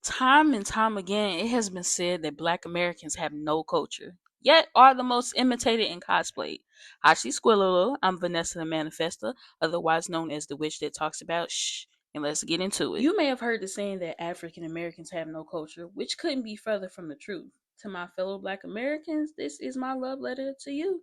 Time and time again, it has been said that Black Americans have no culture, yet are the most imitated and cosplayed. Hashi Squillo, I'm Vanessa the Manifesta, otherwise known as the witch that talks about shh, and let's get into it. You may have heard the saying that African Americans have no culture, which couldn't be further from the truth. To my fellow Black Americans, this is my love letter to you.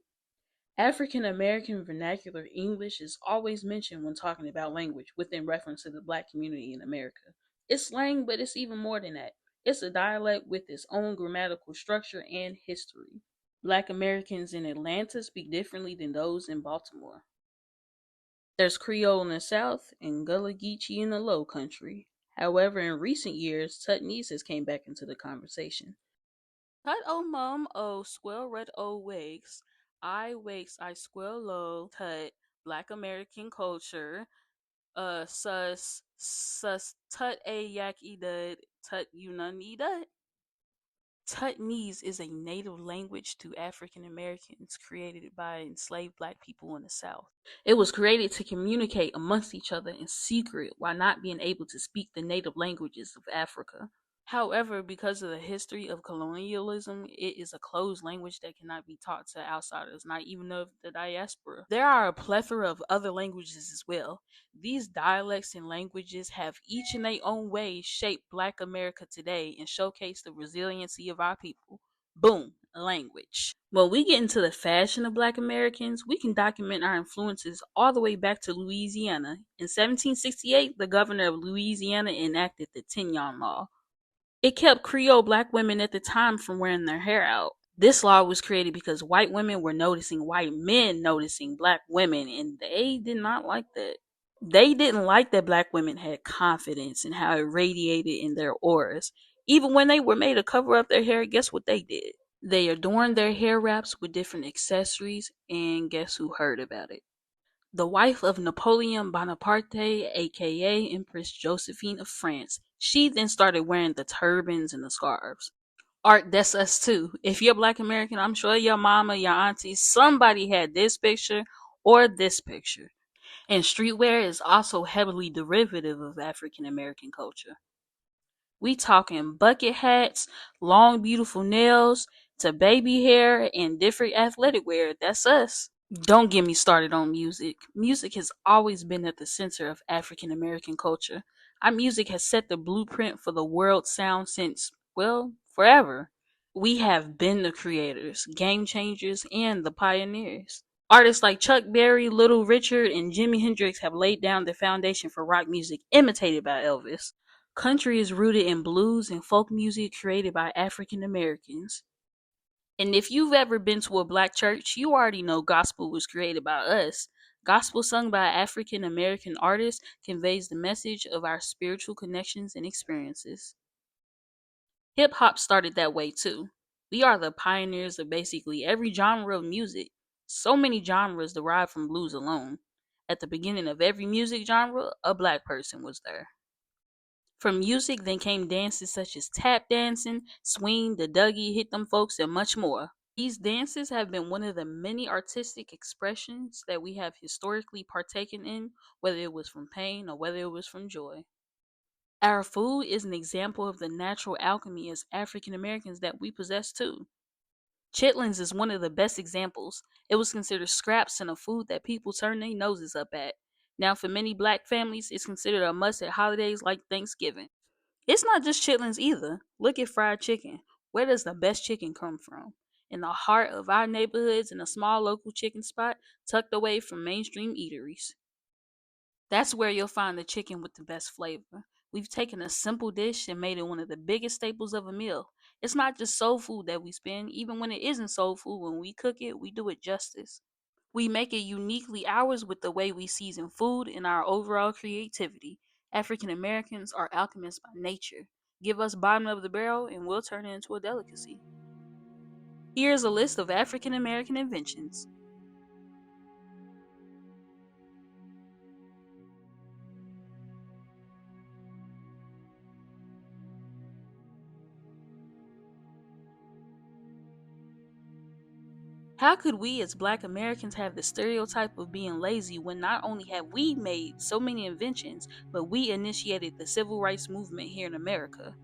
African American vernacular English is always mentioned when talking about language within reference to the Black community in America. It's slang, but it's even more than that. It's a dialect with its own grammatical structure and history. Black Americans in Atlanta speak differently than those in Baltimore. There's Creole in the South and Gullah Geechee in the Low Country. However, in recent years, Tutnese has came back into the conversation. Tut o mum o squirrel red o wigs. I wakes I squirrel low tut Black American culture. Sus tut a yak e dud tut you none e dud. Tutnese is a native language to African Americans created by enslaved black people in the South. It was created to communicate amongst each other in secret while not being able to speak the native languages of Africa. However, because of the history of colonialism, it is a closed language that cannot be taught to outsiders, not even of the diaspora. There are a plethora of other languages as well. These dialects and languages have each in their own way shaped Black America today and showcase the resiliency of our people. Boom, language. When we get into the fashion of Black Americans, we can document our influences all the way back to Louisiana. In 1768, the governor of Louisiana enacted the Tignon Law. It kept Creole black women at the time from wearing their hair out. This law was created because white women were noticing white men noticing black women, and they did not like that. They didn't like that black women had confidence and how it radiated in their auras. Even when they were made to cover up their hair, guess what they did? They adorned their hair wraps with different accessories, and guess who heard about it? The wife of Napoleon Bonaparte, aka Empress Josephine of France. She then started wearing the turbans and the scarves. Art, that's us too. If you're Black American, I'm sure your mama, your auntie, somebody had this picture or this picture. And streetwear is also heavily derivative of African American culture. We talking bucket hats, long beautiful nails, to baby hair and different athletic wear. That's us. Don't get me started on music. Music has always been at the center of African American culture. Our music has set the blueprint for the world sound since, well, forever. We have been the creators, game changers, and the pioneers. Artists like Chuck Berry, Little Richard, and Jimi Hendrix have laid down the foundation for rock music imitated by Elvis. Country is rooted in blues and folk music created by African Americans. And if you've ever been to a black church, you already know gospel was created by us. Gospel sung by African American artists conveys the message of our spiritual connections and experiences. Hip hop started that way too. We are the pioneers of basically every genre of music. So many genres derive from blues alone. At the beginning of every music genre, a black person was there. From music then came dances such as tap dancing, swing, the Dougie, hit them folks, and much more. These dances have been one of the many artistic expressions that we have historically partaken in, whether it was from pain or whether it was from joy. Our food is an example of the natural alchemy as African Americans that we possess too. Chitlins is one of the best examples. It was considered scraps and a food that people turn their noses up at. Now, for many black families, it's considered a must at holidays like Thanksgiving. It's not just chitlins either. Look at fried chicken. Where does the best chicken come from? In the heart of our neighborhoods in a small local chicken spot tucked away from mainstream eateries. That's where you'll find the chicken with the best flavor. We've taken a simple dish and made it one of the biggest staples of a meal. It's not just soul food that we spend, even when it isn't soul food, when we cook it, we do it justice. We make it uniquely ours with the way we season food and our overall creativity. African Americans are alchemists by nature. Give us bottom of the barrel and we'll turn it into a delicacy. Here's a list of African American inventions. How could we as black Americans have the stereotype of being lazy when not only have we made so many inventions, but we initiated the civil rights movement here in America?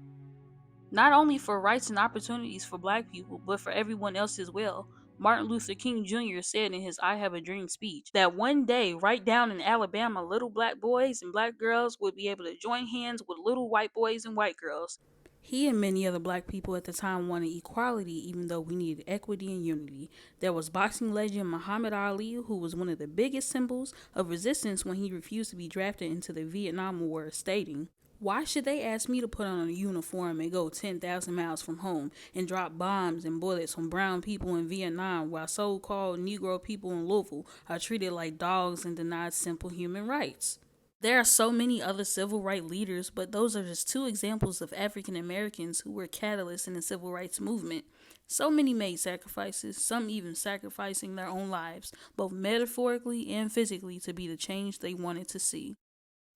not only for rights and opportunities for black people, but for everyone else as well. Martin Luther King Jr. said in his I Have a Dream speech that one day, right down in Alabama, little black boys and black girls would be able to join hands with little white boys and white girls. He and many other black people at the time wanted equality, even though we needed equity and unity. There was boxing legend Muhammad Ali, who was one of the biggest symbols of resistance when he refused to be drafted into the Vietnam War, stating, "Why should they ask me to put on a uniform and go 10,000 miles from home and drop bombs and bullets on brown people in Vietnam while so called Negro people in Louisville are treated like dogs and denied simple human rights?" There are so many other civil rights leaders, but those are just two examples of African Americans who were catalysts in the civil rights movement. So many made sacrifices, some even sacrificing their own lives, both metaphorically and physically, to be the change they wanted to see.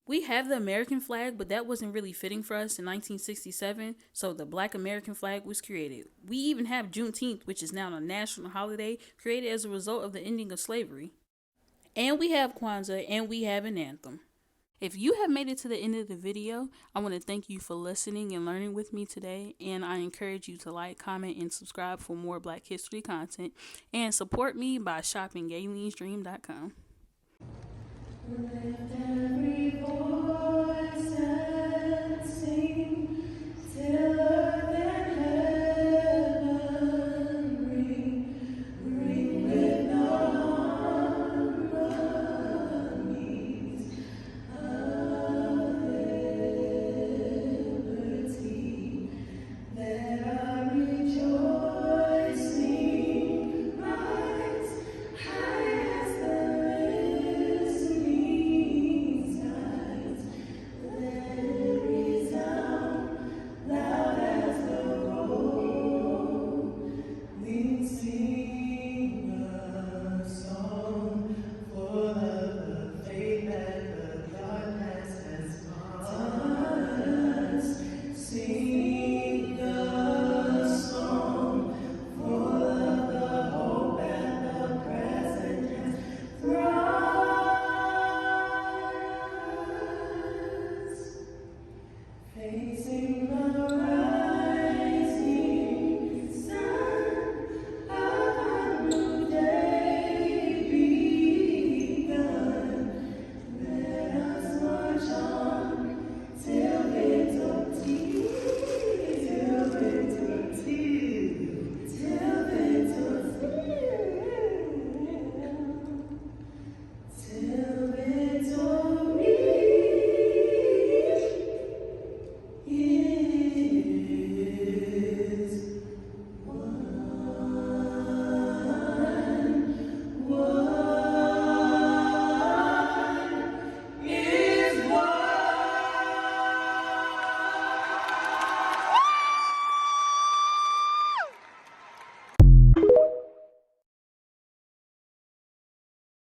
We have the American flag, but that wasn't really fitting for us in 1967, so the Black American flag was created. We even have Juneteenth, which is now a national holiday, created as a result of the ending of slavery. And we have Kwanzaa, and we have an anthem. If you have made it to the end of the video, I want to thank you for listening and learning with me today. And I encourage you to like, comment, and subscribe for more Black History content. And support me by shopping Gaylene'sDream.com.